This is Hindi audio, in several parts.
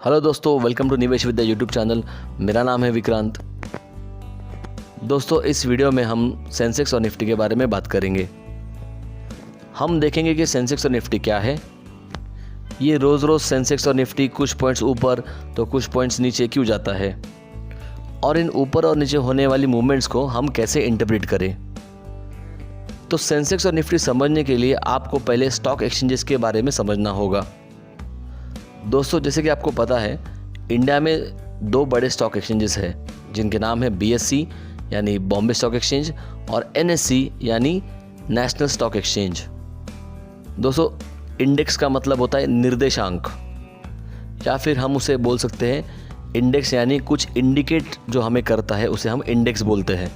हेलो दोस्तों, वेलकम टू निवेश विद्या यूट्यूब चैनल। मेरा नाम है विक्रांत। दोस्तों, इस वीडियो में हम सेंसेक्स और निफ्टी के बारे में बात करेंगे। हम देखेंगे कि सेंसेक्स और निफ्टी क्या है, ये रोज़ रोज़ सेंसेक्स और निफ्टी कुछ पॉइंट्स ऊपर तो कुछ पॉइंट्स नीचे क्यों जाता है, और इन ऊपर और नीचे होने वाली मूवमेंट्स को हम कैसे इंटरप्रेट करें। तो सेंसेक्स और निफ्टी समझने के लिए आपको पहले स्टॉक एक्सचेंजेस के बारे में समझना होगा। दोस्तों, जैसे कि आपको पता है, इंडिया में दो बड़े स्टॉक एक्सचेंजेस हैं जिनके नाम है BSE यानी बॉम्बे स्टॉक एक्सचेंज और NSE यानी नेशनल स्टॉक एक्सचेंज। दोस्तों, इंडेक्स का मतलब होता है निर्देशांक, या फिर हम उसे बोल सकते हैं इंडेक्स, यानी कुछ इंडिकेट जो हमें करता है उसे हम इंडेक्स बोलते हैं।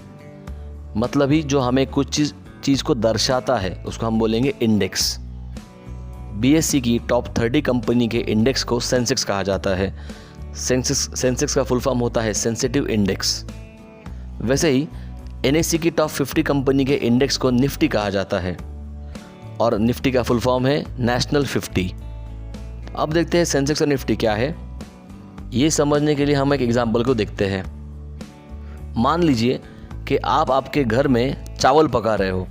मतलब ही जो हमें कुछ चीज़ को दर्शाता है उसको हम बोलेंगे इंडेक्स। BSE की टॉप 30 कंपनी के इंडेक्स को सेंसेक्स कहा जाता है। सेंसेक्स का फुल फॉर्म होता है सेंसिटिव इंडेक्स। वैसे ही NSE की टॉप 50 कंपनी के इंडेक्स को निफ्टी कहा जाता है, और निफ्टी का फुल फॉर्म है नेशनल 50। अब देखते हैं सेंसेक्स और निफ्टी क्या है। ये समझने के लिए हम एक एग्जाम्पल को देखते हैं। मान लीजिए कि आप आपके घर में चावल पका रहे हो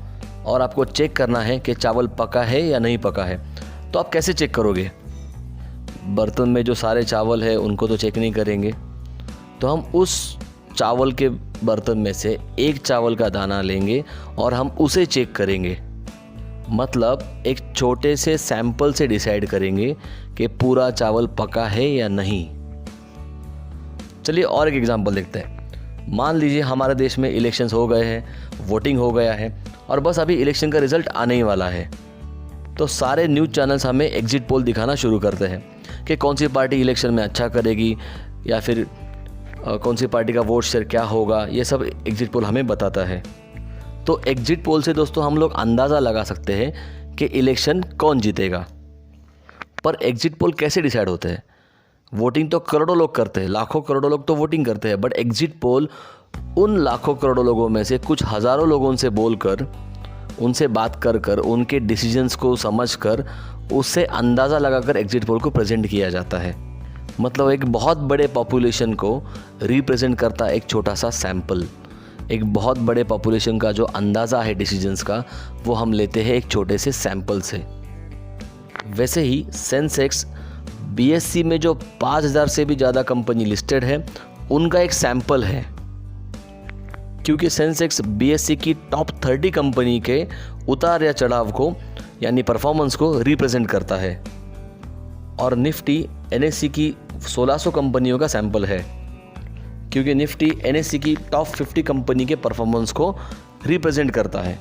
और आपको चेक करना है कि चावल पका है या नहीं पका है। तो आप कैसे चेक करोगे? बर्तन में जो सारे चावल है उनको तो चेक नहीं करेंगे, तो हम उस चावल के बर्तन में से एक चावल का दाना लेंगे और हम उसे चेक करेंगे। मतलब एक छोटे से सैंपल से डिसाइड करेंगे कि पूरा चावल पका है या नहीं। चलिए और एक एग्जांपल देखते हैं। मान लीजिए हमारे देश में इलेक्शंस हो गए हैं, वोटिंग हो गया है और बस अभी इलेक्शन का रिजल्ट आने ही वाला है। तो सारे न्यूज़ चैनल्स हमें एग्जिट पोल दिखाना शुरू करते हैं कि कौन सी पार्टी इलेक्शन में अच्छा करेगी, या फिर कौन सी पार्टी का वोट शेयर क्या होगा। ये सब एग्जिट पोल हमें बताता है। तो एग्जिट पोल से दोस्तों हम लोग अंदाज़ा लगा सकते हैं कि इलेक्शन कौन जीतेगा। पर एग्जिट पोल कैसे डिसाइड होते हैं? वोटिंग तो करोड़ों लोग करते हैं, लाखों करोड़ों लोग तो वोटिंग करते हैं, बट एग्जिट पोल उन लाखों करोड़ों लोगों में से कुछ हज़ारों लोगों से बोलकर, उनसे बात कर कर, उनके डिसीजंस को समझकर, उससे अंदाज़ा लगाकर एग्जिट पोल को प्रेजेंट किया जाता है। मतलब एक बहुत बड़े पॉपुलेशन को रिप्रेजेंट करता है एक छोटा सा सैंपल। एक बहुत बड़े पॉपुलेशन का जो अंदाज़ा है डिसीजंस का, वो हम लेते हैं एक छोटे से सैंपल से। वैसे ही सेंसेक्स BSE में जो 5000 से भी ज़्यादा कंपनी लिस्टेड है उनका एक सैंपल है, क्योंकि सेंसेक्स BSE की टॉप 30 कंपनी के उतार या चढ़ाव को, यानी परफॉर्मेंस को रिप्रेजेंट करता है। और निफ्टी NSE की 1600 कंपनियों का सैंपल है, क्योंकि निफ्टी NSE की टॉप 50 कंपनी के परफॉर्मेंस को रिप्रेजेंट करता है।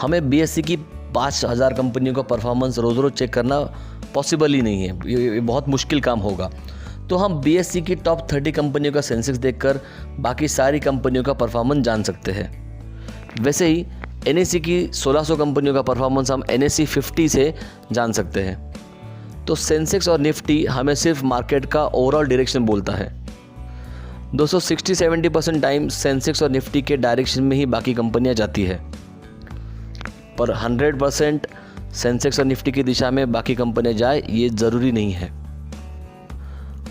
हमें BSE की 5000 कंपनियों का परफॉर्मेंस रोज़ रोज़ चेक करना पॉसिबल ही नहीं है, ये बहुत मुश्किल काम होगा। तो हम BSE की टॉप 30 कंपनियों का सेंसेक्स देखकर बाकी सारी कंपनियों का परफॉर्मेंस जान सकते हैं। वैसे ही NSE की 1600 कंपनियों का परफॉर्मेंस हम NSE 50 से जान सकते हैं। तो सेंसेक्स और निफ्टी हमें सिर्फ मार्केट का ओवरऑल डायरेक्शन बोलता है। दोस्तों, 60-70% टाइम सेंसेक्स और निफ्टी के डायरेक्शन में ही बाकी कंपनियां जाती है, पर 100% सेंसेक्स और निफ्टी की दिशा में बाकी कंपनियां जाए ये ज़रूरी नहीं है।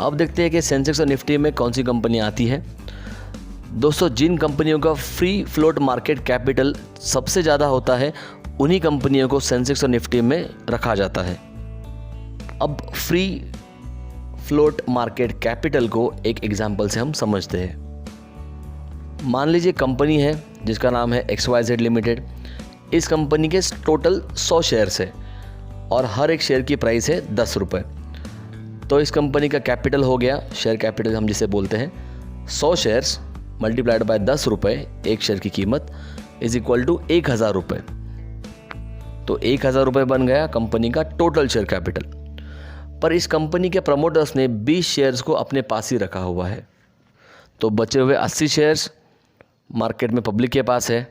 अब देखते हैं कि सेंसेक्स और निफ्टी में कौन सी कंपनियां आती है। दोस्तों, जिन कंपनियों का फ्री फ्लोट मार्केट कैपिटल सबसे ज़्यादा होता है उन्हीं कंपनियों को सेंसेक्स और निफ्टी में रखा जाता है। अब फ्री फ्लोट मार्केट कैपिटल को एक एग्जांपल से हम समझते हैं। मान लीजिए कंपनी है जिसका नाम है XYZ लिमिटेड। इस कंपनी के टोटल 100 शेयर्स है और हर एक शेयर की प्राइस है 10 रुपये। तो इस कंपनी का कैपिटल हो गया, शेयर कैपिटल हम जिसे बोलते हैं, 100 शेयर्स मल्टीप्लाइड बाय 10 रुपये, एक शेयर की कीमत इज इक्वल टू 1000 रुपये। तो 1000 रुपये बन गया कंपनी का टोटल शेयर कैपिटल। पर इस कंपनी के प्रमोटर्स ने 20 शेयर्स को अपने पास ही रखा हुआ है, तो बचे हुए 80 शेयर्स मार्केट में पब्लिक के पास है।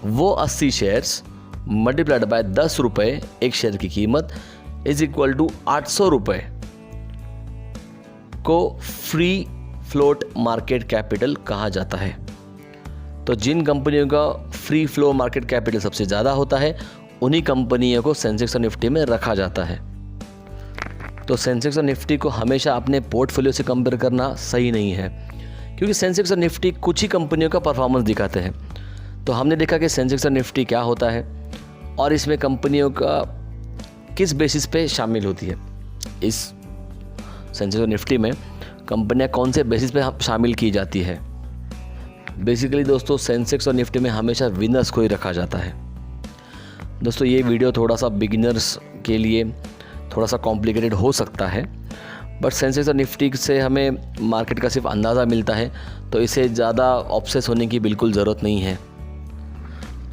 वो 80 शेयर्स मल्टीप्लाइड बाय 10 रुपये, एक शेयर की कीमत इज इक्वल टू 800 रुपये को फ्री फ्लोट मार्केट कैपिटल कहा जाता है। तो जिन कंपनियों का फ्री फ्लो मार्केट कैपिटल सबसे ज़्यादा होता है उन्हीं कंपनियों को सेंसेक्स और निफ्टी में रखा जाता है। तो सेंसेक्स और निफ्टी को हमेशा अपने पोर्टफोलियो से कंपेयर करना सही नहीं है, क्योंकि सेंसेक्स और निफ्टी कुछ ही कंपनियों का परफॉर्मेंस दिखाते हैं। तो हमने देखा कि सेंसेक्स और निफ्टी क्या होता है और इसमें कंपनियों का किस बेसिस पे शामिल होती है। इस सेंसेक्स और निफ्टी में कंपनियां कौन से बेसिस पे शामिल की जाती है। बेसिकली दोस्तों, सेंसेक्स और निफ्टी में हमेशा विनर्स को ही रखा जाता है। दोस्तों, ये वीडियो थोड़ा सा बिगिनर्स के लिए थोड़ा सा कॉम्प्लिकेटेड हो सकता है, बट सेंसेक्स और निफ्टी से हमें मार्केट का सिर्फ अंदाज़ा मिलता है, तो इसे ज़्यादा ऑब्सेस होने की बिल्कुल ज़रूरत नहीं है।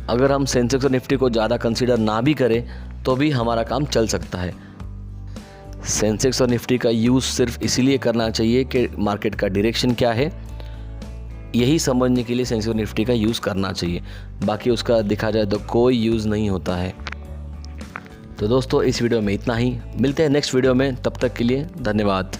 अगर हम सेंसेक्स और निफ्टी को ज़्यादा कंसीडर ना भी करें तो भी हमारा काम चल सकता है। सेंसेक्स और निफ्टी का यूज़ सिर्फ इसीलिए करना चाहिए कि मार्केट का डायरेक्शन क्या है, यही समझने के लिए सेंसेक्स और निफ्टी का यूज़ करना चाहिए। बाकी उसका देखा जाए तो कोई यूज़ नहीं होता है। तो दोस्तों, इस वीडियो में इतना ही। मिलते हैं नेक्स्ट वीडियो में, तब तक के लिए धन्यवाद।